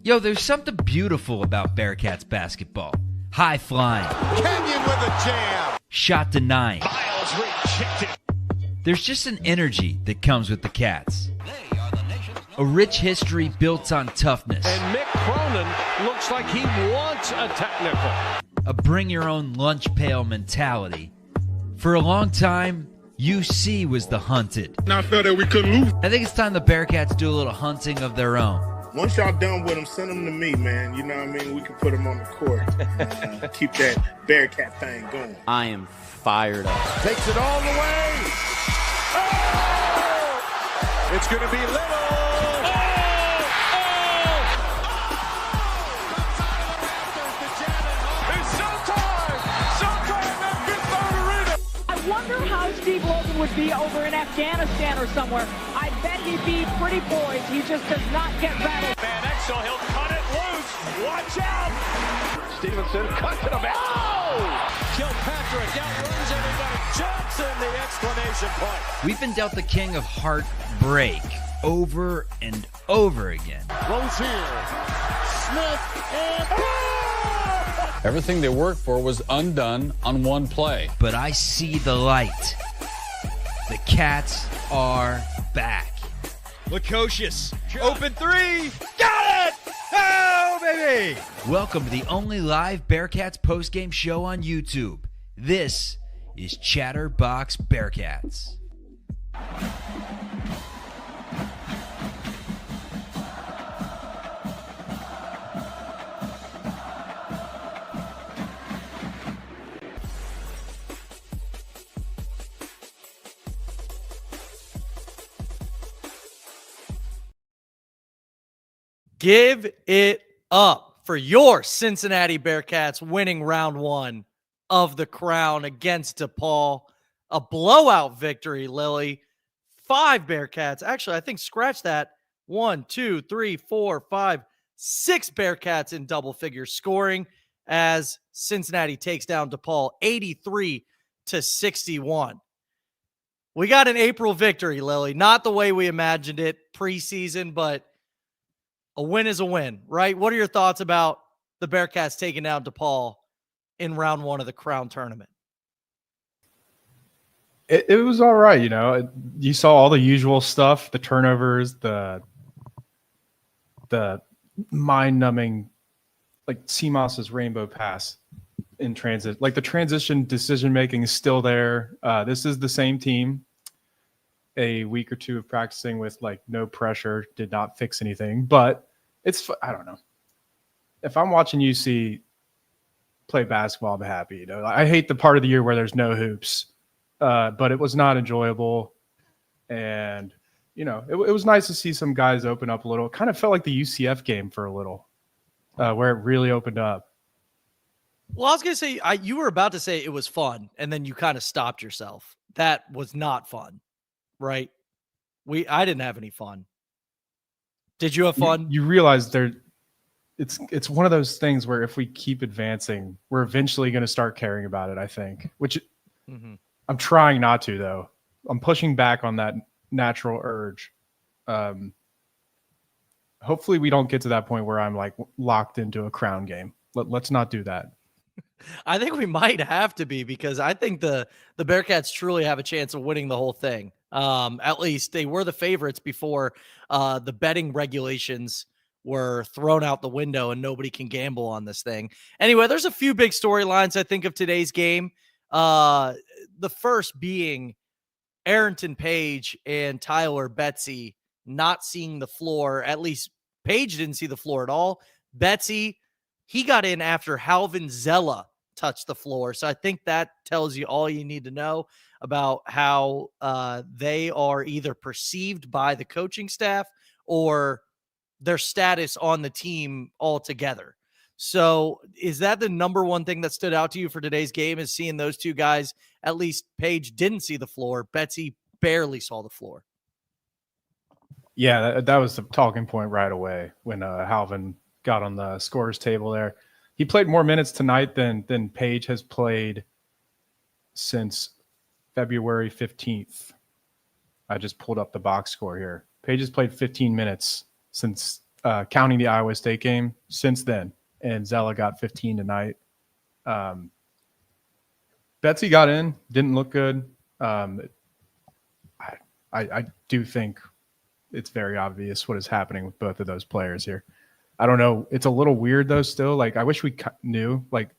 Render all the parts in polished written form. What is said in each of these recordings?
Yo, there's something beautiful about Bearcats basketball. High flying. Kenyon with a jam. Shot denying. Miles rejected. There's just an energy that comes with the Cats. A rich history built on toughness. And Mick Cronin looks like he wants a technical. A bring-your-own-lunch pail mentality. For a long time, UC was the hunted. I felt that we couldn't lose. I think it's time the Bearcats do a little hunting of their own. Once y'all done with them, send them to me, man. You know what I mean? We can put them on the court. Keep that Bearcat thing going. I am fired up. Takes it all the way. Oh! It's going to be Little. I wonder how Steve Logan would be over in Afghanistan or somewhere. I bet he'd be pretty poised. He just does not get rattled. Van Exel, he'll cut it loose. Watch out. Stevenson cuts it back. Oh! Kilpatrick outruns everybody. Johnson, the exclamation point. We've been dealt the king of heartbreak over and over again. Rozier. Smith and Everything they worked for was undone on one play. But I see the light. The Cats are back. Lukosius, open three, got it! Oh, baby! Welcome to the only live Bearcats postgame show on YouTube. This is Chatterbox Bearcats. Give it up for your Cincinnati Bearcats winning round one of the crown against DePaul. A blowout victory, Lily. 5 Bearcats. Actually, I think scratch that. 1, 2, 3, 4, 5, 6 Bearcats in double figure scoring as Cincinnati takes down DePaul 83-61. We got an April victory, Lily. Not the way we imagined it preseason, but a win is a win, right? What are your thoughts about the Bearcats taking down DePaul in round one of the Crown tournament? It was all right, you know. You saw all the usual stuff, the turnovers, the mind-numbing, like CMOS's rainbow pass in transit. Like the transition decision-making is still there. This is the same team. A week or two of practicing with like no pressure did not fix anything, but I don't know. If I'm watching UC play basketball, I'm happy. You know, I hate the part of the year where there's no hoops, but it was not enjoyable. And, you know, it was nice to see some guys open up a little. It kind of felt like the UCF game for a little, where it really opened up. Well, I was going to say, you were about to say it was fun, and then you kind of stopped yourself. That was not fun, right? I didn't have any fun. Did you have fun? You realize it's one of those things where if we keep advancing, we're eventually going to start caring about it, I think, which I'm trying not to, though. I'm pushing back on that natural urge. Hopefully we don't get to that point where I'm like locked into a crown game. Let's not do that. I think we might have to be, because I think the Bearcats truly have a chance of winning the whole thing. At least they were the favorites before the betting regulations were thrown out the window and nobody can gamble on this thing. Anyway, there's a few big storylines I think of today's game. The first being Arrington Page and Tyler Betsy not seeing the floor. At least Page didn't see the floor at all. Betsy, he got in after Halvin Zella touched the floor. So I think that tells you all you need to know about how they are either perceived by the coaching staff or their status on the team altogether. So is that the number one thing that stood out to you for today's game, is seeing those two guys? At least Paige didn't see the floor. Betsy barely saw the floor. Yeah, that was the talking point right away when Halvin got on the scorer's table there. He played more minutes tonight than Paige has played since February 15th. I just pulled up the box score here. Paige has played 15 minutes since counting the Iowa State game since then. And Zella got 15 tonight. Betsy got in, didn't look good. I do think it's very obvious what is happening with both of those players here. I don't know. It's a little weird though still. Like I wish we knew. Like,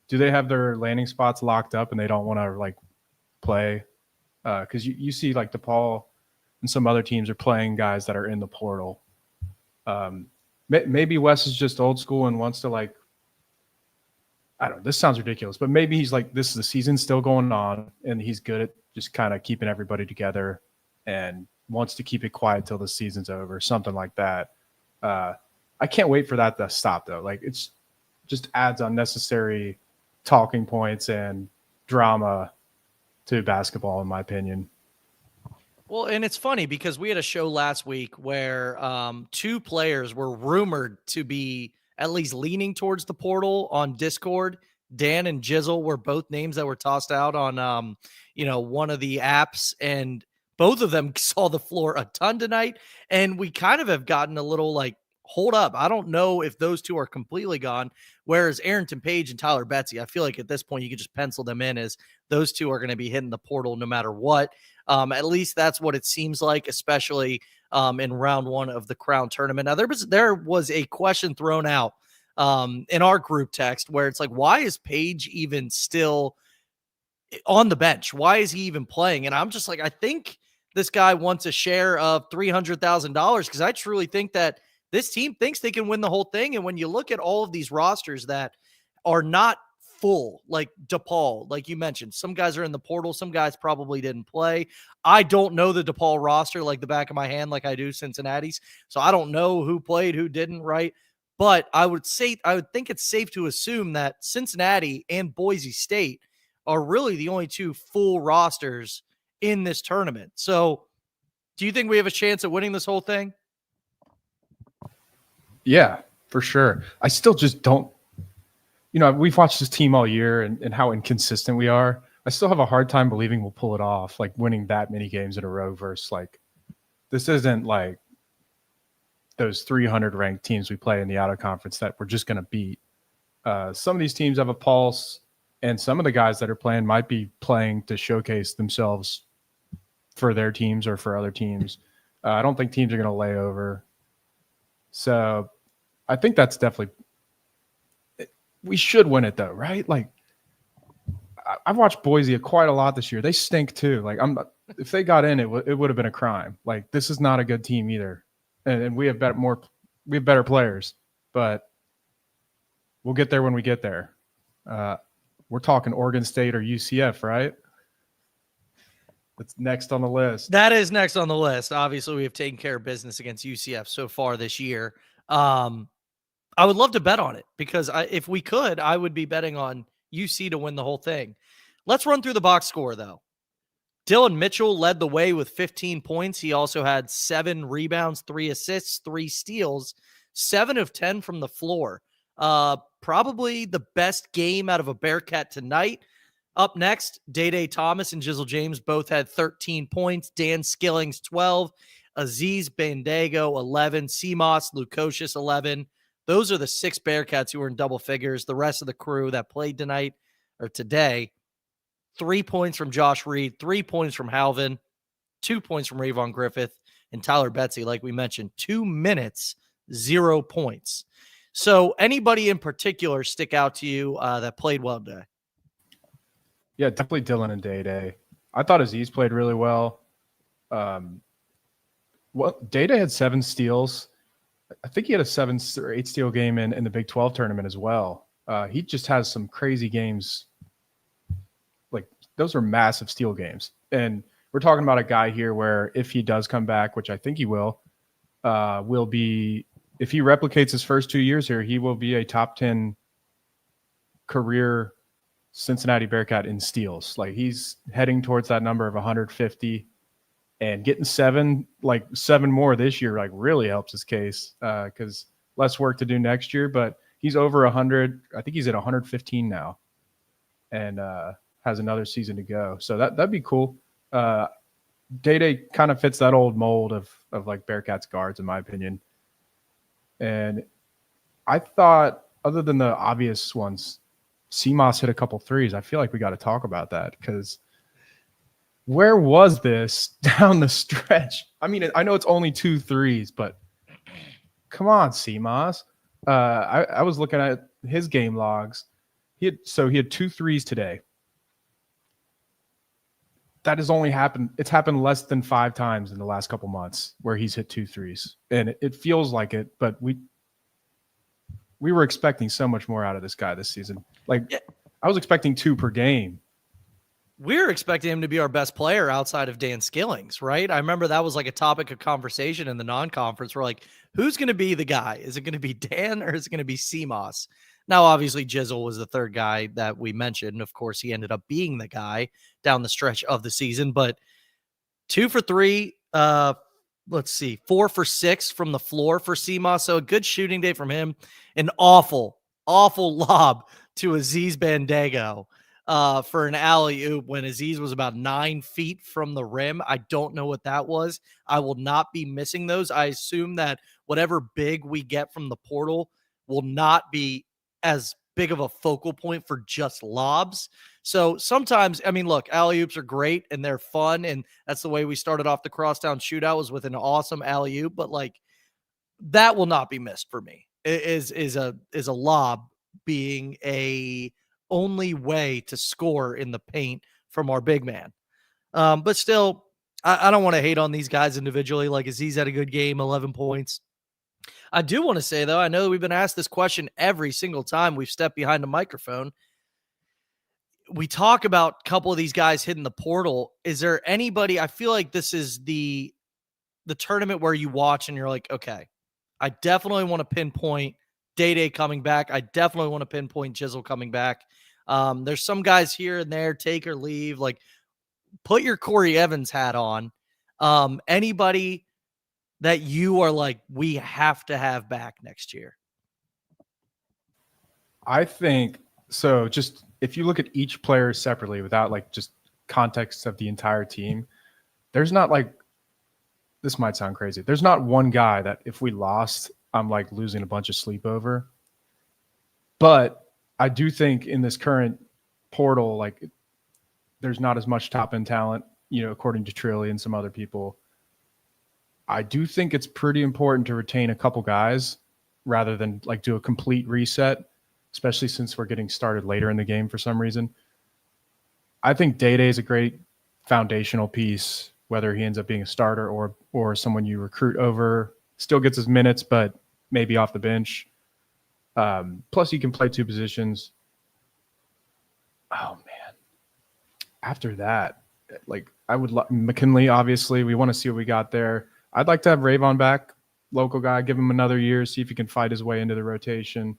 do they have their landing spots locked up and they don't want to like play? Because you see like DePaul and some other teams are playing guys that are in the portal. Maybe Wes is just old school and wants to like, I don't know, this sounds ridiculous, but maybe he's like, this is the season still going on and he's good at just kind of keeping everybody together and wants to keep it quiet till the season's over, something like that. I can't wait for that to stop though. Like it's just adds unnecessary talking points and drama to basketball, in my opinion. Well, and it's funny because we had a show last week where two players were rumored to be at least leaning towards the portal on Discord. Dan and Jizzle were both names that were tossed out on, one of the apps, and both of them saw the floor a ton tonight. And we kind of have gotten a little like, hold up. I don't know if those two are completely gone. Whereas Arrington Page and Tyler Betsy, I feel like at this point you could just pencil them in as those two are going to be hitting the portal no matter what. At least that's what it seems like, especially in round one of the Crown tournament. Now, there was a question thrown out in our group text where it's like, why is Page even still on the bench? Why is he even playing? And I'm just like, I think this guy wants a share of $300,000 because I truly think that this team thinks they can win the whole thing. And when you look at all of these rosters that are not full, like DePaul, like you mentioned, some guys are in the portal, some guys probably didn't play. I don't know the DePaul roster like the back of my hand like I do Cincinnati's. So I don't know who played, who didn't, right? But I would think it's safe to assume that Cincinnati and Boise State are really the only two full rosters in this tournament. So do you think we have a chance at winning this whole thing? Yeah, for sure. I still just don't, we've watched this team all year and how inconsistent we are. I still have a hard time believing we'll pull it off, like winning that many games in a row versus like, this isn't like those 300 ranked teams we play in the out of conference that we're just going to beat. Some of these teams have a pulse and some of the guys that are playing might be playing to showcase themselves for their teams or for other teams. I don't think teams are going to lay over. So I think that's definitely – we should win it though, right? Like I've watched Boise quite a lot this year. They stink too. Like if they got in, it would have been a crime. Like this is not a good team either. And we have better players, but we'll get there when we get there. We're talking Oregon State or UCF, right? That's next on the list. That is next on the list. Obviously, we have taken care of business against UCF so far this year. I would love to bet on it because if we could, I would be betting on UC to win the whole thing. Let's run through the box score, though. Dylan Mitchell led the way with 15 points. He also had 7 rebounds, 3 assists, 3 steals, 7 of 10 from the floor. Probably the best game out of a Bearcat tonight. Up next, Day Thomas and Jizzle James both had 13 points. Dan Skillings, 12. Aziz Bandago, 11. Seamoss, Lukosius, 11. Those are the 6 Bearcats who were in double figures. The rest of the crew that played tonight or today, 3 points from Josh Reed, 3 points from Halvin, 2 points from Rayvon Griffith, and Tyler Betsy, like we mentioned, 2 minutes, 0 points. So anybody in particular stick out to you that played well today? Yeah, definitely Dylan and Day. I thought Aziz played really well. Day had 7 steals. I think he had a 7 or 8 steal game in the Big 12 tournament as well. He just has some crazy games. Like those are massive steal games. And we're talking about a guy here where if he does come back, which I think he will be, if he replicates his first 2 years here, he will be a top 10 career Cincinnati Bearcat in steals. Like he's heading towards that number of 150 and getting 7 more this year, like really helps his case because less work to do next year, but he's over 100. I think he's at 115 now and has another season to go. So that'd be cool. Day kind of fits that old mold of like Bearcats guards, in my opinion. And I thought, other than the obvious ones, CMOS hit a couple threes. I feel like we got to talk about that because where was this down the stretch? I mean, I know it's only 2 threes, but come on, CMOS. I was looking at his game logs. He had 2 threes today. That has only happened. It's happened less than 5 times in the last couple months where he's hit 2 threes, and it feels like it. But we were expecting so much more out of this guy this season. Like, I was expecting 2 per game. We're expecting him to be our best player outside of Dan Skillings, right? I remember that was like a topic of conversation in the non-conference. We're like, who's going to be the guy? Is it going to be Dan or is it going to be CMOS? Now, obviously, Jizzle was the third guy that we mentioned. Of course, he ended up being the guy down the stretch of the season. But 2 for 3, let's see, 4 for 6 from the floor for CMOS. So a good shooting day from him. An awful lob to Aziz Bandago for an alley-oop when Aziz was about 9 feet from the rim. I don't know what that was. I will not be missing those. I assume that whatever big we get from the portal will not be as big of a focal point for just lobs. So sometimes, I mean, look, alley-oops are great and they're fun, and that's the way we started off the crosstown shootout, was with an awesome alley-oop, but like that will not be missed for me. Is a lob being a only way to score in the paint from our big man. But still, I don't want to hate on these guys individually. Like Aziz had a good game, 11 points. I do want to say, though, I know we've been asked this question every single time we've stepped behind a microphone. We talk about a couple of these guys hitting the portal. Is there anybody? I feel like this is the tournament where you watch and you're like, okay, I definitely want to pinpoint Day coming back. I definitely want to pinpoint Jizzle coming back. There's some guys here and there, take or leave. Like, put your Corey Evans hat on. Anybody that you are like, we have to have back next year? I think so. Just if you look at each player separately without like just context of the entire team, there's not like, this might sound crazy, there's not one guy that if we lost, I'm like losing a bunch of sleep over. But I do think in this current portal, like there's not as much top end talent, according to Trilly and some other people. I do think it's pretty important to retain a couple guys rather than like do a complete reset, especially since we're getting started later in the game for some reason. I think Day is a great foundational piece, whether he ends up being a starter or someone you recruit over, still gets his minutes, but maybe off the bench. Plus he can play 2 positions. Oh man. After that, like I would McKinley, obviously we want to see what we got there. I'd like to have Ravon back, local guy, give him another year, see if he can fight his way into the rotation.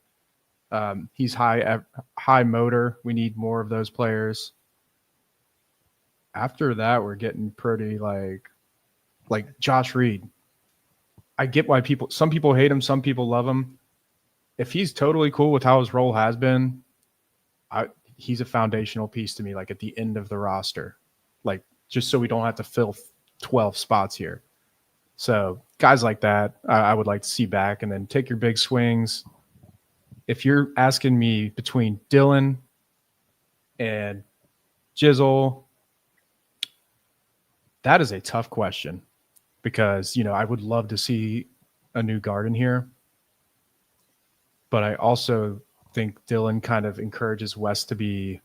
He's high motor. We need more of those players. After that, we're getting pretty like Josh Reed. I get why some people hate him, some people love him. If he's totally cool with how his role has been, he's a foundational piece to me, like at the end of the roster, like just so we don't have to fill 12 spots here. So guys like that, I would like to see back, and then take your big swings. If you're asking me between Dylan and Jizzle, that is a tough question because, I would love to see a new guard in here. But I also think Dylan kind of encourages Wes to be,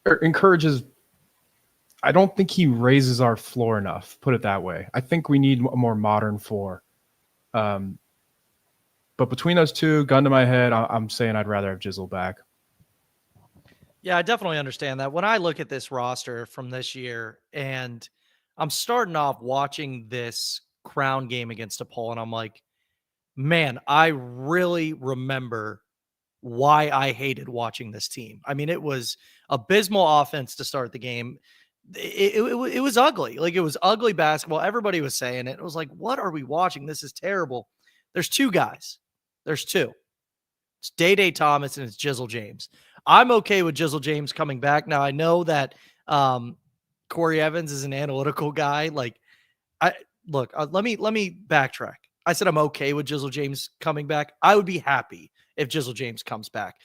or encourages, I don't think he raises our floor enough, put it that way. I think we need a more modern floor. But between those two, gun to my head, I'm saying I'd rather have Jizzle back. Yeah, I definitely understand that. When I look at this roster from this year, and I'm starting off watching this Crown game against DePaul, and I'm like, man, I really remember why I hated watching this team. I mean, it was abysmal offense to start the game. It was ugly. Like, it was ugly basketball. Everybody was saying it. It was like, what are we watching? This is terrible. There's 2 guys. There's 2. It's Day Thomas and it's Jizzle James. I'm okay with Jizzle James coming back. Now, I know that Corey Evans is an analytical guy. Like, let me backtrack. I said I'm okay with Jizzle James coming back. I would be happy if Jizzle James comes back.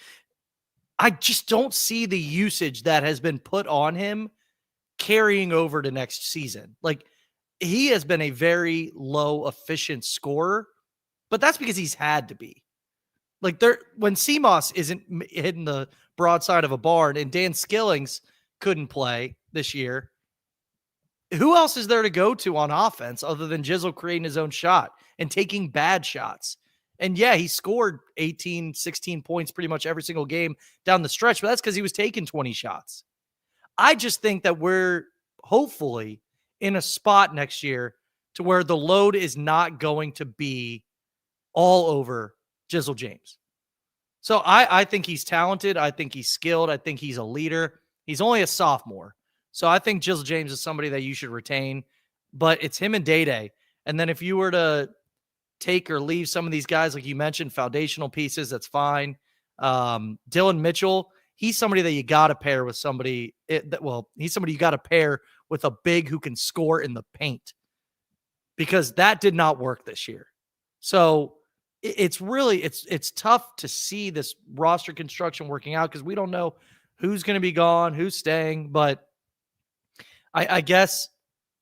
I just don't see the usage that has been put on him carrying over to next season. Like, he has been a very low efficient scorer, but that's because he's had to be. Like, when CMOS isn't hitting the broadside of a barn and Dan Skillings couldn't play this year, who else is there to go to on offense other than Jizzle creating his own shot and taking bad shots? And yeah, he scored 18, 16 points pretty much every single game down the stretch, but that's because he was taking 20 shots. I just think that we're hopefully in a spot next year to where the load is not going to be all over Jizzle James. So I think he's talented. I think he's skilled. I think he's a leader. He's only a sophomore. So I think Jizzle James is somebody that you should retain, but it's him and Day-Day. And then if you were to take or leave some of these guys, like you mentioned, foundational pieces, that's fine. Dylan Mitchell, he's somebody that you got to pair with somebody. He's somebody you got to pair with a big who can score in the paint, because that did not work this year. So it's really, it's tough to see this roster construction working out because we don't know who's going to be gone, who's staying. But I guess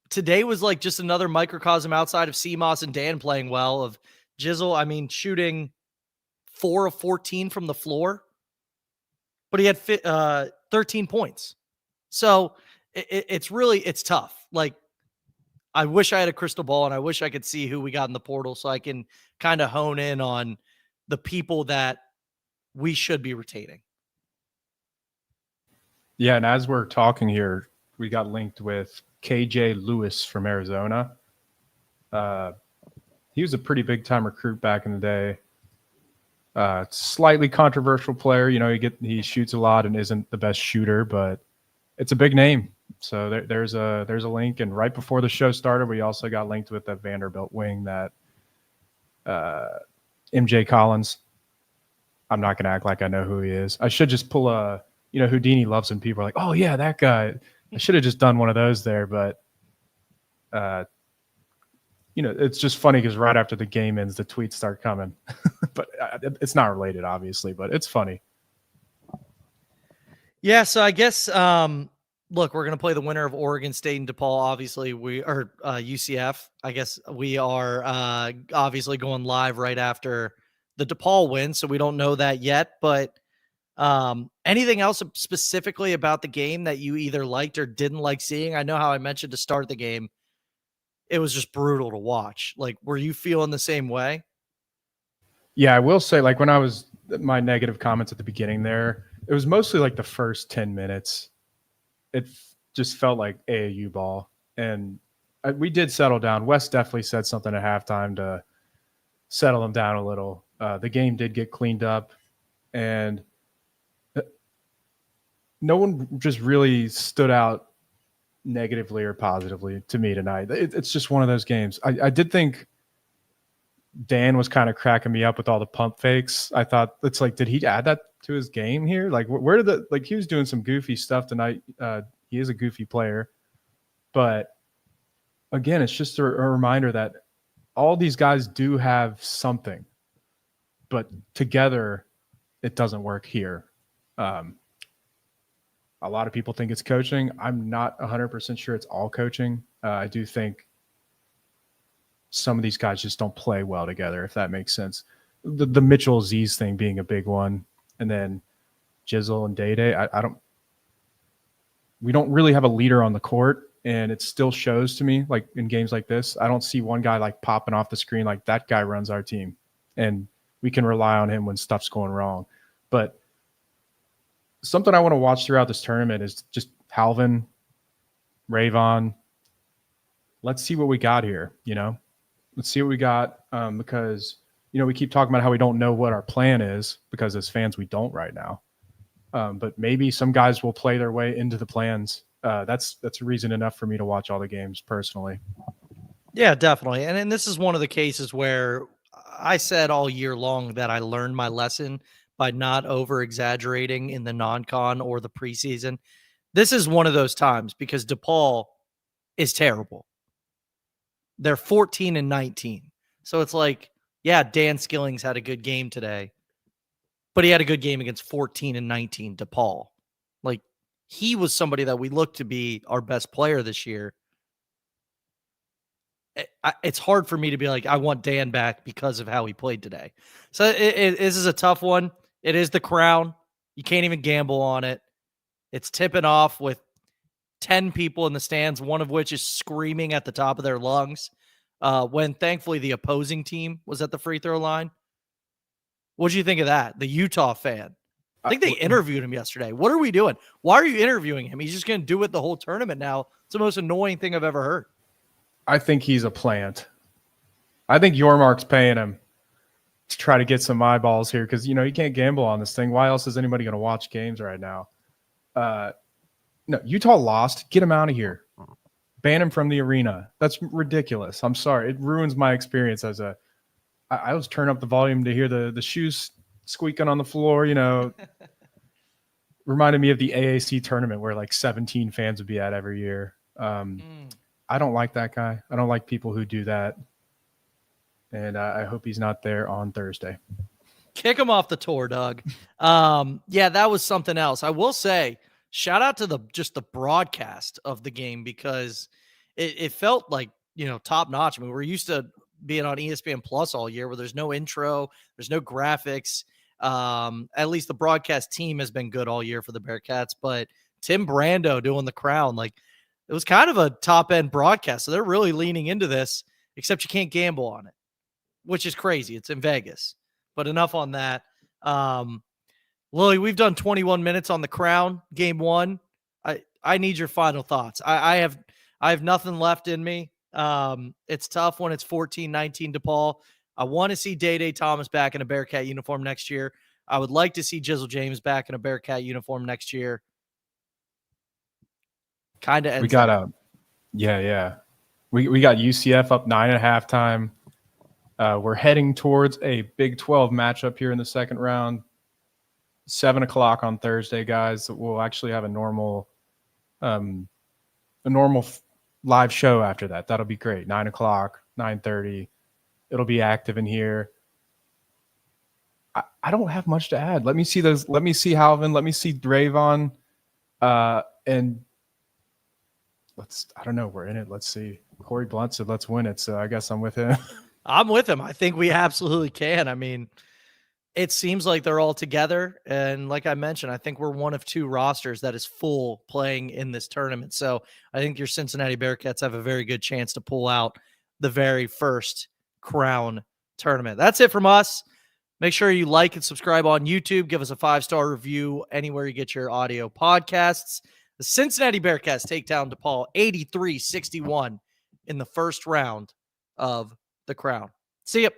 today was like just another microcosm outside of CMOS and Dan playing well, of Jizzle, I mean, shooting 4 of 14 from the floor, but he had 13 points. So it's tough. Like, I wish I had a crystal ball and I wish I could see who we got in the portal so I can kind of hone in on the people that we should be retaining. Yeah, and as we're talking here, we got linked with KJ Lewis from Arizona. He was a pretty big-time recruit back in the day. Slightly controversial player. You know, he shoots a lot and isn't the best shooter, but it's a big name. So there's a link. And right before the show started, we also got linked with the Vanderbilt wing, that MJ Collins. I'm not going to act like I know who he is. I should just pull Houdini loves him. People are like, oh, yeah, that guy. I should have just done one of those there. But, it's just funny because right after the game ends, the tweets start coming. But it's not related, obviously, but it's funny. Yeah, so I guess, look, we're going to play the winner of Oregon State and DePaul. Obviously, we are UCF. I guess we are obviously going live right after the DePaul win, so we don't know that yet. But anything else specifically about the game that you either liked or didn't like seeing? I know how I mentioned to start the game, it was just brutal to watch. Like, were you feeling the same way? Yeah, I will say, like, when I was my negative comments at the beginning there, it was mostly like the first 10 minutes. It just felt like AAU ball. And we did settle down. Wes definitely said something at halftime to settle them down a little. The game did get cleaned up. And no one just really stood out negatively or positively to me tonight. It's just one of those games. I did think Dan was kind of cracking me up with all the pump fakes. I thought, it's like, did he add that to his game here? Like, where did he was doing some goofy stuff tonight. He is a goofy player. But again, it's just a reminder that all these guys do have something, but together it doesn't work here. A lot of people think it's coaching. I'm not 100% sure it's all coaching. I do think some of these guys just don't play well together, if that makes sense. The Mitchell Aziz thing being a big one, and then Jizzle and Day-Day. We don't really have a leader on the court, and it still shows to me, like in games like this, I don't see one guy like popping off the screen like that guy runs our team, and we can rely on him when stuff's going wrong. But something I want to watch throughout this tournament is just Halvin, Rayvon. Let's see what we got here, Let's see what we got, because, we keep talking about how we don't know what our plan is, because as fans, we don't right now. But maybe some guys will play their way into the plans. That's reason enough for me to watch all the games personally. Yeah, definitely. And this is one of the cases where I said all year long that I learned my lesson by not over-exaggerating in the non-con or the preseason. This is one of those times because DePaul is terrible. They're 14-19. So it's like, yeah, Dan Skillings had a good game today, but he had a good game against 14 and 19 DePaul. Like, he was somebody that we look to be our best player this year. It's hard for me to be like, I want Dan back because of how he played today. So this is a tough one. It is the Crown. You can't even gamble on it. It's tipping off with 10 people in the stands, one of which is screaming at the top of their lungs when thankfully the opposing team was at the free throw line. What did you think of that? The Utah fan. I think they interviewed him yesterday. What are we doing? Why are you interviewing him? He's just going to do it the whole tournament now. It's the most annoying thing I've ever heard. I think he's a plant. I think Yormark's paying him to try to get some eyeballs here because, you can't gamble on this thing. Why else is anybody going to watch games right now? No, Utah lost. Get him out of here. Ban him from the arena. That's ridiculous. I'm sorry. It ruins my experience I was turning up the volume to hear the shoes squeaking on the floor, Reminded me of the AAC tournament where like 17 fans would be at every year. I don't like that guy. I don't like people who do that. And I hope he's not there on Thursday. Kick him off the tour, Doug. Yeah, that was something else. I will say, shout out to the broadcast of the game because it felt like, top notch. I mean, we're used to being on ESPN Plus all year where there's no intro, there's no graphics. At least the broadcast team has been good all year for the Bearcats, but Tim Brando doing the Crown, like it was kind of a top end broadcast. So they're really leaning into this, except you can't gamble on it, which is crazy. It's in Vegas, but enough on that. Lily, we've done 21 minutes on the Crown game 1. I need your final thoughts. I have nothing left in me. It's tough when it's 14-19 DePaul. I want to see Day Thomas back in a Bearcat uniform next year. I would like to see Jizzle James back in a Bearcat uniform next year. Kind of. We got yeah. We got UCF up 9 at halftime. We're heading towards a Big 12 matchup here in the second round. 7:00 on Thursday, guys. We'll actually have a normal live show after that. That'll be great. 9:00, 9:30. It'll be active in here. I don't have much to add. Let me see those. Let me see Halvin. Let me see Drayvon. And I don't know. We're in it. Let's see. Corey Blunt said, let's win it. So I guess I'm with him. I'm with him. I think we absolutely can. I mean, it seems like they're all together. And like I mentioned, I think we're one of 2 rosters that is full playing in this tournament. So I think your Cincinnati Bearcats have a very good chance to pull out the very first Crown tournament. That's it from us. Make sure you like and subscribe on YouTube. Give us a 5-star review anywhere you get your audio podcasts. The Cincinnati Bearcats take down DePaul 83-61 in the first round of the Crown. See ya.